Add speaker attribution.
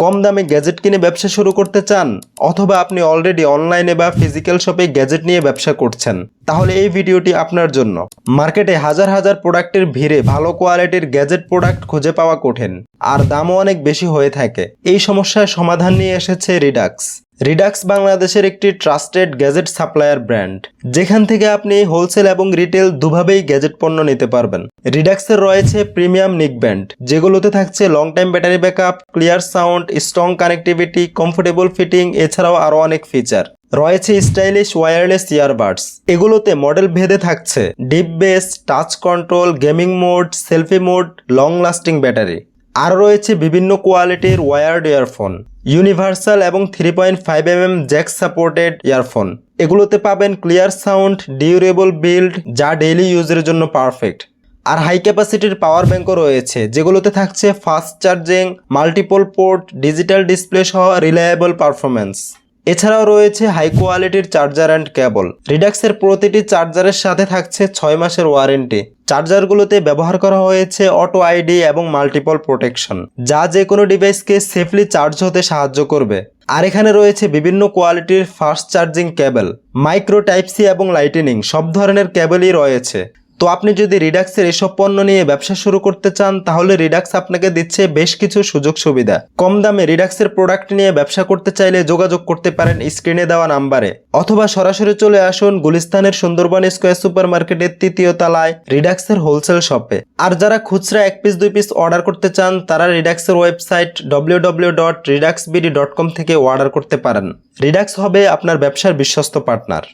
Speaker 1: কম দামে গ্যাজেট কিনে ব্যবসা শুরু করতে চান, অথবা আপনি অলরেডি অনলাইনে বা ফিজিক্যাল শপে গ্যাজেট নিয়ে ব্যবসা করছেন, তাহলে এই ভিডিওটি আপনার জন্য। মার্কেটে হাজার হাজার প্রোডাক্টের ভিড়ে ভালো কোয়ালিটির গ্যাজেট প্রোডাক্ট খুঁজে পাওয়া কঠিন, আর দামও অনেক বেশি হয়ে থাকে। এই সমস্যার সমাধান নিয়ে এসেছে রিডাক্স। রিডাক্স বাংলাদেশের একটি ট্রাস্টেড গ্যাজেট সাপ্লায়ার ব্র্যান্ড, যেখান থেকে আপনি হোলসেল এবং রিটেল দুভাবেই গ্যাজেট পণ্য নিতে পারবেন। রিডাক্সের রয়েছে প্রিমিয়াম নেকব্যান্ড, যেগুলোতে থাকছে long time battery backup, clear sound, strong connectivity, comfortable fitting, এছাড়াও আরও অনেক ফিচার। রয়েছে স্টাইলিশ ওয়্যারলেস ইয়ারবাডস, এগুলোতে মডেল ভেদে থাকছে deep bass, touch control, gaming mode, selfie mode, long lasting battery. আর রয়েছে বিভিন্ন কোয়ালিটির ওয়ার্ড ইয়ারফোন, ইউনিভার্সাল এবং 3.5mm জ্যাক সাপোর্টেড ইয়ারফোন। এগুলোতে পাবেন ক্লিয়ার সাউন্ড, ডিউরেবল বিল্ড, যা ডেইলি ইউজের জন্য পারফেক্ট। আর হাই ক্যাপাসিটির পাওয়ার ব্যাঙ্কও রয়েছে, যেগুলোতে থাকছে fast charging, multiple port, digital display সহ রিলায়েবল পারফরমেন্স। এছাড়াও রয়েছে হাই কোয়ালিটির চার্জার অ্যান্ড কেবল। রিডাক্সের প্রতিটি চার্জারের সাথে থাকছে 6 মাসের ওয়ারেন্টি। চার্জারগুলোতে ব্যবহার করা হয়েছে অটো আইডি এবং মাল্টিপল প্রোটেকশন, যা যে কোনো ডিভাইসকে সেফলি চার্জ হতে সাহায্য করবে। আর এখানে রয়েছে বিভিন্ন কোয়ালিটির fast charging cable, micro type C এবং লাইটেনিং, সব ধরনের কেবলই রয়েছে। তো আপনি যদি রিডাক্সের এসব পণ্য নিয়ে ব্যবসা শুরু করতে চান, তাহলে রিডাক্স আপনাকে দিচ্ছে বেশ কিছু সুযোগ সুবিধা। কম দামে রিডাক্সের প্রোডাক্ট নিয়ে ব্যবসা করতে চাইলে যোগাযোগ করতে পারেন স্ক্রিনে দেওয়া নাম্বারে, অথবা সরাসরি চলে আসুন গুলিস্তানের সুন্দরবন স্কয়ার সুপার মার্কেটের 3য় তলায় রিডাক্সের হোলসেল শপে। আর যারা খুচরা 1 পিস 2 পিস অর্ডার করতে চান, তারা রিডাক্সের ওয়েবসাইট www.redaxbd.com থেকে অর্ডার করতে পারেন। রিডাক্স হবে আপনার ব্যবসার বিশ্বস্ত পার্টনার।